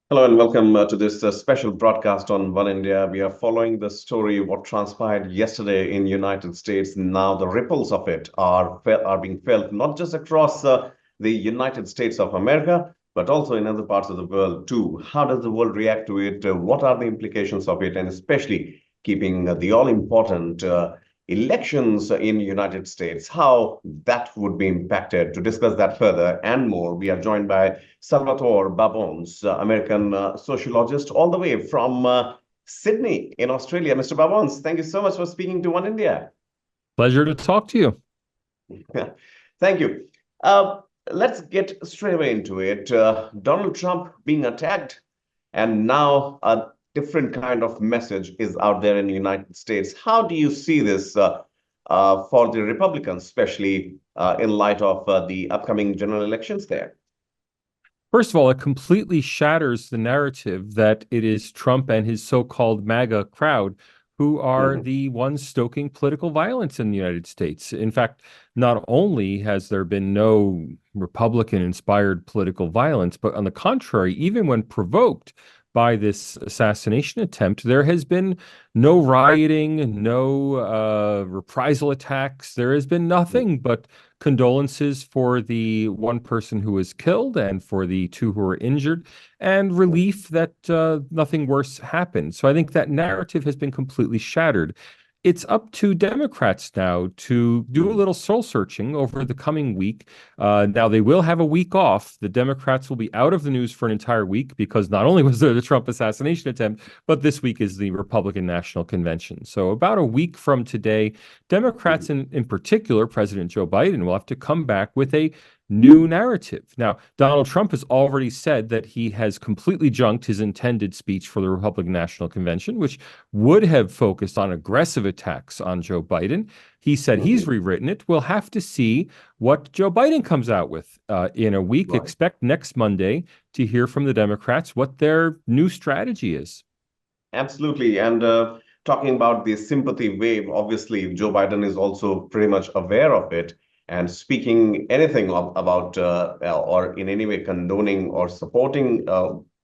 Hello and welcome to this special broadcast on One India. We are following the story of what transpired yesterday in United States. Now the ripples of it are being felt not just across the United States of America, but also in other parts of the world too. How does the world react to it? What are the implications of it? And especially keeping the all-important elections in United States, how that would be impacted. To discuss that further and more, we are joined by Salvatore Babones, American sociologist, all the way from Sydney in Australia. Mr. Babones, thank you so much for speaking to One India. Pleasure to talk to you. Thank you. Let's get straight away into it. Donald Trump being attacked, and now a different kind of message is out there in the United States. How do you see this for the Republicans, especially in light of the upcoming general elections there? First of all, it completely shatters the narrative that it is Trump and his so-called MAGA crowd who are the ones stoking political violence in the United States. In fact, not only has there been no Republican-inspired political violence, but on the contrary, even when provoked by this assassination attempt, there has been no rioting, no reprisal attacks. There has been nothing but condolences for the one person who was killed and for the two who were injured, and relief that nothing worse happened. So I think that narrative has been completely shattered. It's up to Democrats now to do a little soul searching over the coming week. Now, they will have a week off. The Democrats will be out of the news for an entire week because not only was there the Trump assassination attempt, but this week is the Republican National Convention. So about a week from today, Democrats, in particular, President Joe Biden, will have to come back with a new narrative. Now, Donald Trump has already said that he has completely junked his intended speech for the Republican National Convention, which would have focused on aggressive attacks on Joe Biden. He said he's rewritten it. We'll have to see what Joe Biden comes out with in a week. Right. Expect next Monday to hear from the Democrats what their new strategy is. Absolutely. And talking about the sympathy wave, obviously, Joe Biden is also pretty much aware of it and speaking anything about or in any way condoning or supporting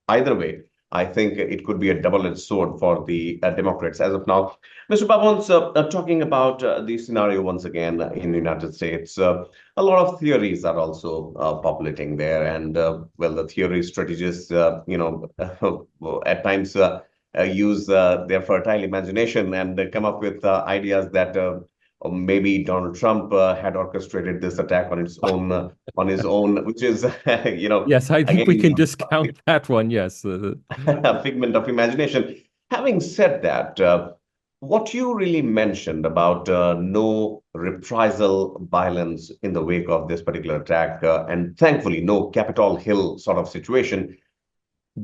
either way. I think it could be a double-edged sword for the Democrats as of now. Mr. Babons, talking about the scenario once again in the United States, a lot of theories are also populating there. And well, the theory strategists, at times use their fertile imagination and come up with ideas that or maybe Donald Trump had orchestrated this attack on his own, which is, Yes, I think we again, can discount that one. Yes. a figment of imagination. Having said that, what you really mentioned about no reprisal violence in the wake of this particular attack, and thankfully no Capitol Hill sort of situation,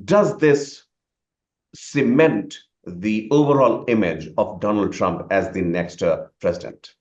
does this cement the overall image of Donald Trump as the next president?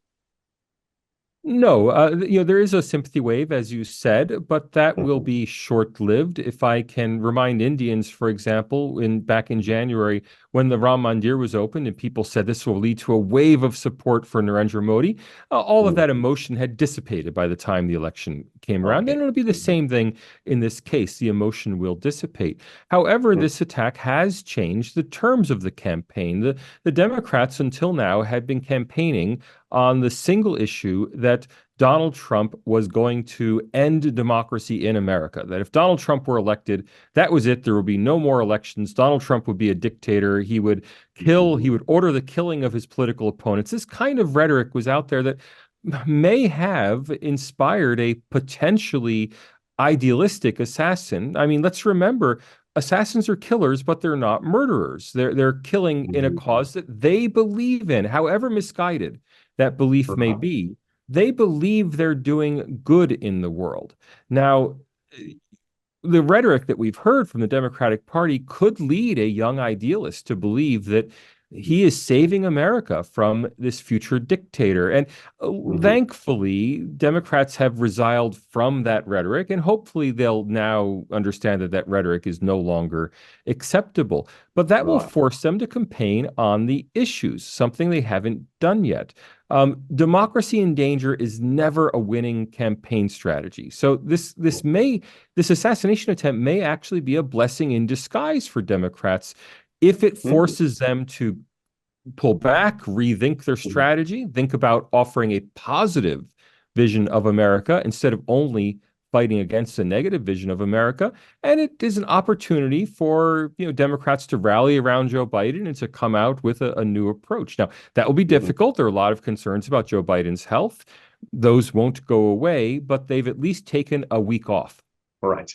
No, there is a sympathy wave, as you said, but that will be short-lived. If I can remind Indians, for example, back in January, when the Ram Mandir was opened and people said this will lead to a wave of support for Narendra Modi, all of that emotion had dissipated by the time the election came around. And it'll be the same thing in this case. The emotion will dissipate. However, this attack has changed the terms of the campaign. The Democrats until now had been campaigning on the single issue that Donald Trump was going to end democracy in America. That if Donald Trump were elected, that was it. There would be no more elections. Donald Trump would be a dictator. He would order the killing of his political opponents. This kind of rhetoric was out there that may have inspired a potentially idealistic assassin. I mean, let's remember, assassins are killers, but they're not murderers. They're killing in a cause that they believe in, however misguided that belief may be. They believe they're doing good in the world. Now, the rhetoric that we've heard from the Democratic Party could lead a young idealist to believe that he is saving America from this future dictator. And Mhm. thankfully, Democrats have resiled from that rhetoric, and hopefully they'll now understand that that rhetoric is no longer acceptable. But that will Right. force them to campaign on the issues, something they haven't done yet. Democracy in danger is never a winning campaign strategy. So this assassination attempt may actually be a blessing in disguise for Democrats if it Mhm. forces them to pull back, rethink their Mhm. strategy, think about offering a positive vision of America instead of only fighting against a negative vision of America. And it is an opportunity for Democrats to rally around Joe Biden and to come out with a new approach. Now, that will be Mhm. difficult. There are a lot of concerns about Joe Biden's health. Those won't go away, but they've at least taken a week off. Right.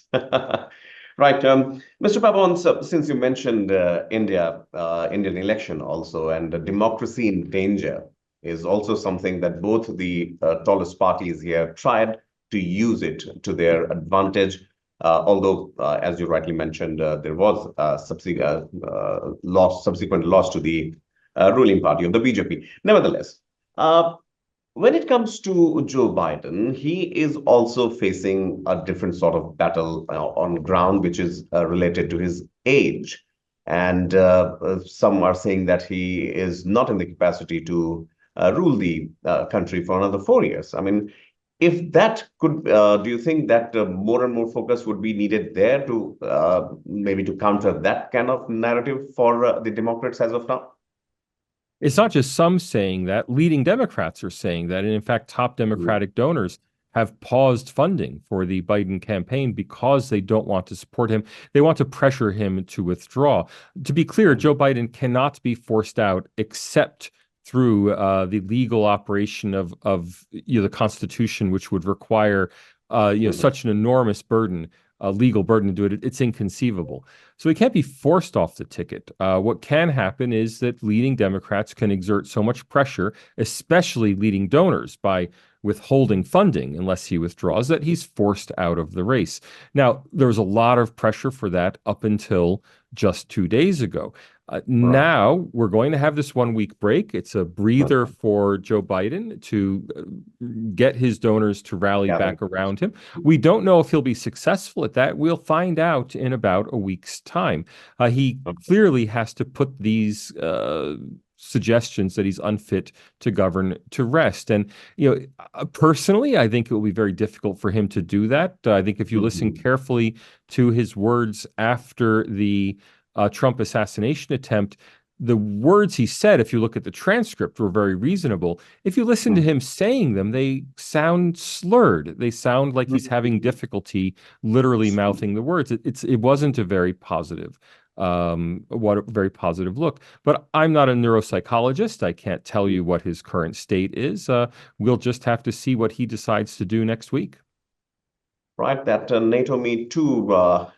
Right. Mr. Pabon, so since you mentioned Indian election also, and democracy in danger is also something that both the tallest parties here tried to use it to their advantage. Although, as you rightly mentioned, there was subsequent loss to the ruling party of the BJP. Nevertheless, uh, when it comes to Joe Biden, he is also facing a different sort of battle on ground, which is related to his age. And some are saying that he is not in the capacity to rule the country for another 4 years. I mean, if that could, do you think that more and more focus would be needed there to maybe to counter that kind of narrative for the Democrats as of now? It's not just some saying that, leading Democrats are saying that. And in fact, top Mhm. Democratic donors have paused funding for the Biden campaign because they don't want to support him. They want to pressure him to withdraw. To be clear, Joe Biden cannot be forced out except through the legal operation of the Constitution, which would require Mhm. such an enormous burden, a legal burden to do it. It's inconceivable. So he can't be forced off the ticket. What can happen is that leading Democrats can exert so much pressure, especially leading donors, by withholding funding unless he withdraws, that he's forced out of the race. Now, there was a lot of pressure for that up until just 2 days ago. Right. Now we're going to have this 1 week break. It's a breather Mhm. for Joe Biden to get his donors to rally Gather. back around him. We don't know if he'll be successful at that. We'll find out in about a week's time. He clearly has to put these suggestions that he's unfit to govern to rest. And personally, I think it will be very difficult for him to do that. I think if you listen Mhm. carefully to his words after the Trump assassination attempt, the words he said, if you look at the transcript, were very reasonable. If you listen to Mhm. him saying them, they sound slurred. They sound like he's having Mhm. difficulty literally mouthing the words. It wasn't a very positive what a very positive look. But I'm not a neuropsychologist. I can't tell you what his current state is. We'll just have to see what he decides to do next week. Right, that NATO Me Too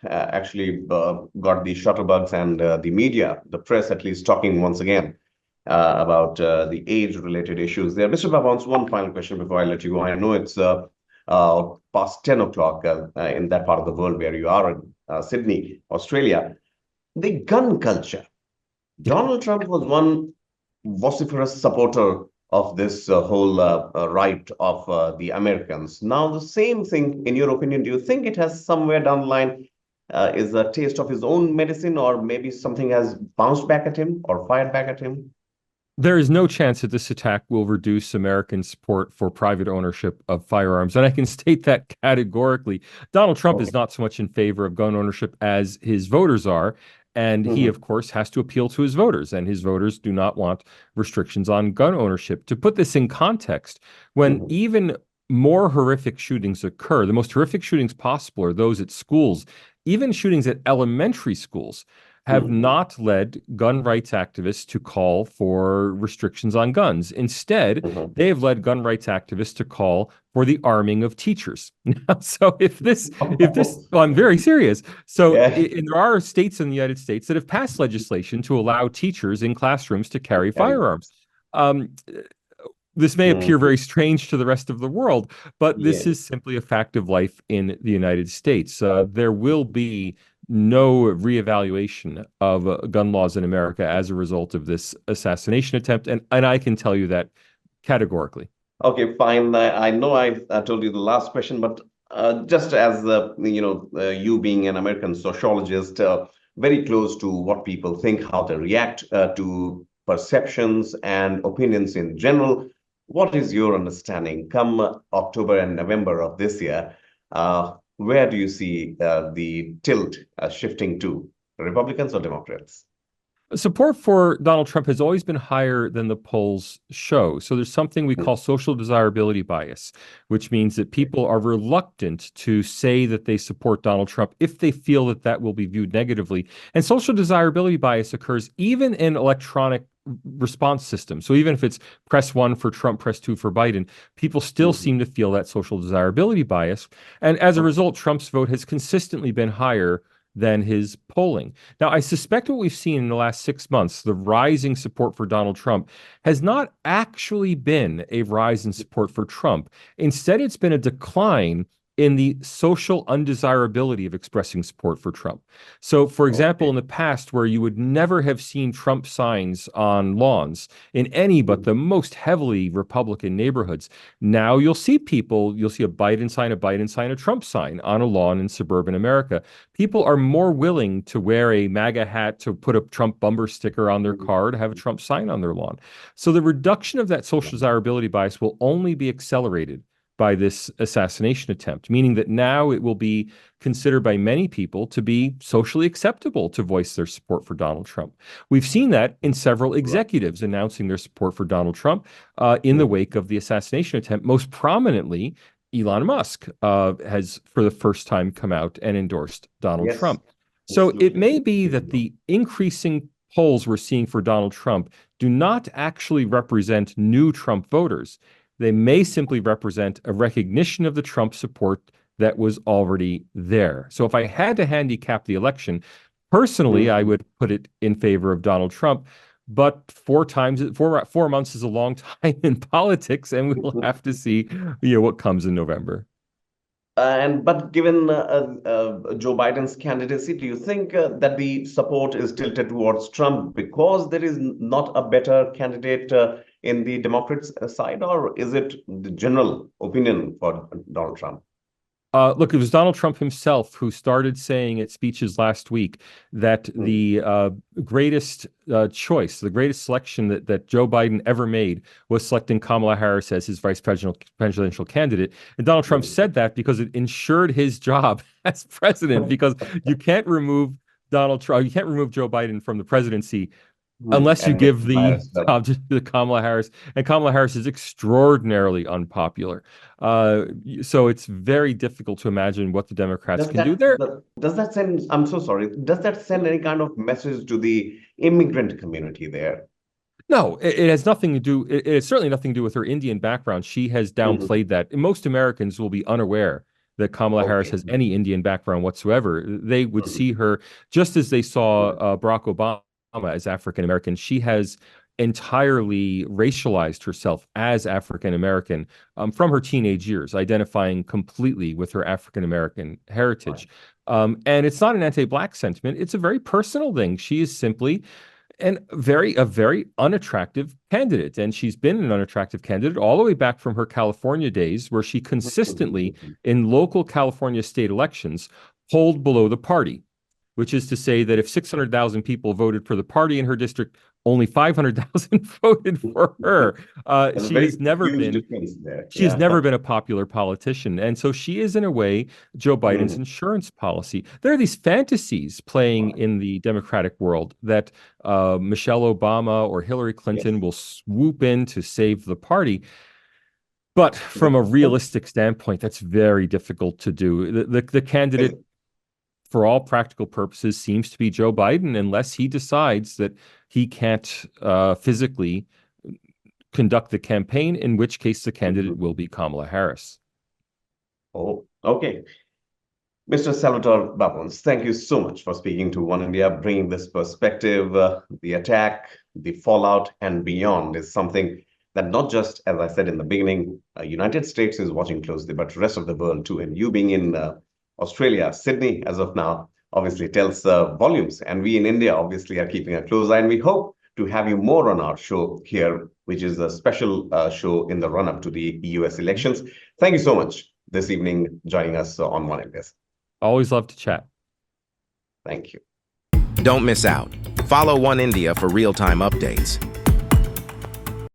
actually got the shutterbugs and the media, the press at least, talking once again about the age-related issues there. Mr. Babans, one final question before I let you go. I know it's past 10 o'clock in that part of the world where you are in Sydney, Australia. The gun culture. Donald Trump was one vociferous supporter of this whole right of the Americans. Now, the same thing, in your opinion, do you think it has somewhere down the line is a taste of his own medicine, or maybe something has bounced back at him or fired back at him? There is no chance that this attack will reduce American support for private ownership of firearms. And I can state that categorically. Donald Trump is Okay. not so much in favor of gun ownership as his voters are. And he, Mhm. of course, has to appeal to his voters. And his voters do not want restrictions on gun ownership. To put this in context, when Mhm. even more horrific shootings occur, the most horrific shootings possible are those at schools, even shootings at elementary schools have Mhm. not led gun rights activists to call for restrictions on guns. Instead, Mhm. they have led gun rights activists to call for the arming of teachers. So if this, well, I'm very serious. So Yeah. and there are states in the United States that have passed legislation to allow teachers in classrooms to carry Carry firearms. Um, this may appear on. very strange to the rest of the world, but this Yeah. is simply a fact of life in the United States. There will be no reevaluation of gun laws in America as a result of this assassination attempt. And I can tell you that categorically. Okay, fine. I know I told you the last question, but just as you being an American sociologist, very close to what people think, how they react to perceptions and opinions in general, what is your understanding? Come October and November of this year, where do you see the tilt shifting to, Republicans or Democrats? Support for Donald Trump has always been higher than the polls show. So there's something we call social desirability bias, which means that people are reluctant to say that they support Donald Trump if they feel that that will be viewed negatively. And social desirability bias occurs even in electronic response systems. So even if it's press one for Trump, press two for Biden, people still Mhm. seem to feel that social desirability bias. And as a result, Trump's vote has consistently been higher than his polling. Now, I suspect what we've seen in the last 6 months, the rising support for Donald Trump, has not actually been a rise in support for Trump. Instead, it's been a decline in the social undesirability of expressing support for Trump. So, for example, Okay. in the past, where you would never have seen Trump signs on lawns in any but the most heavily Republican neighborhoods, now you'll see a Biden sign, a Trump sign on a lawn in suburban America. People are more willing to wear a MAGA hat, to put a Trump bumper sticker on their car, to have a Trump sign on their lawn. So the reduction of that social desirability bias will only be accelerated by this assassination attempt, meaning that now it will be considered by many people to be socially acceptable to voice their support for Donald Trump. We've seen that in several Right. executives announcing their support for Donald Trump in the Mhm. wake of the assassination attempt. Most prominently, Elon Musk has, for the first time, come out and endorsed Donald Yes, Trump. So it absolutely. may be that the increasing polls we're seeing for Donald Trump do not actually represent new Trump voters. They may simply represent a recognition of the Trump support that was already there. So if I had to handicap the election, personally, I Mhm. would put it in favor of Donald Trump. But 4 months is a long time in politics, and we'll have to see, what comes in November. And but given Joe Biden's candidacy, do you think that the support is tilted towards Trump because there is not a better candidate in the Democrats' side, or is it the general opinion for Donald Trump? Look, it was Donald Trump himself who started saying at speeches last week that Mhm. the greatest choice, the greatest selection that Joe Biden ever made was selecting Kamala Harris as his presidential candidate. And Donald Trump Mhm. said that because it ensured his job as president, because you can't remove Donald Trump, you can't remove Joe Biden from the presidency unless you And get give my the stuff. job to Kamala Harris, and Kamala Harris is extraordinarily unpopular. Uh, so it's very difficult to imagine what the Democrats Does can do that there. does that send? I'm so sorry. Does that send any kind of message to the immigrant community there? No, it has nothing to do. It has certainly nothing to do with her Indian background. She has Mhm. downplayed that. And most Americans will be unaware that Kamala Harris Okay. has any Indian background whatsoever. They would Mhm. see her just as they saw Barack Obama as African American. She has entirely racialized herself as African American from her teenage years, identifying completely with her African American Right. heritage. And it's not an anti-Black sentiment. It's a very personal thing. She is simply a very unattractive candidate. And she's been an unattractive candidate all the way back from her California days, where she consistently, in local California state elections, polled below the party, which is to say that if 600,000 people voted for the party in her district, only 500,000 voted for her. There's a She very has never huge been difference there. she has Yeah. never been a popular politician. And so she is, in a way, Joe Biden's Mhm. insurance policy. There are these fantasies playing Right. in the Democratic world that Michelle Obama or Hillary Clinton Yes. will swoop in to save the party. But But from a realistic standpoint, that's very difficult to do. The is candidate, for all practical purposes, seems to be Joe Biden, unless he decides that he can't physically conduct the campaign, in which case the candidate will Mhm. be Kamala Harris. Oh, okay. Mr. Salvatore Babones, thank you so much for speaking to One India, bringing this perspective. The attack, the fallout, and beyond is something that not just, as I said in the beginning, United States is watching closely, but rest of the world too. And you being in Australia, Sydney, as of now, obviously tells volumes. And we in India obviously are keeping a close eye, and we hope to have you more on our show here, which is a special show in the run-up to the US elections. Thank you so much this evening joining us on One India. Always love to chat. Thank you. Don't miss out. Follow One India for real-time updates.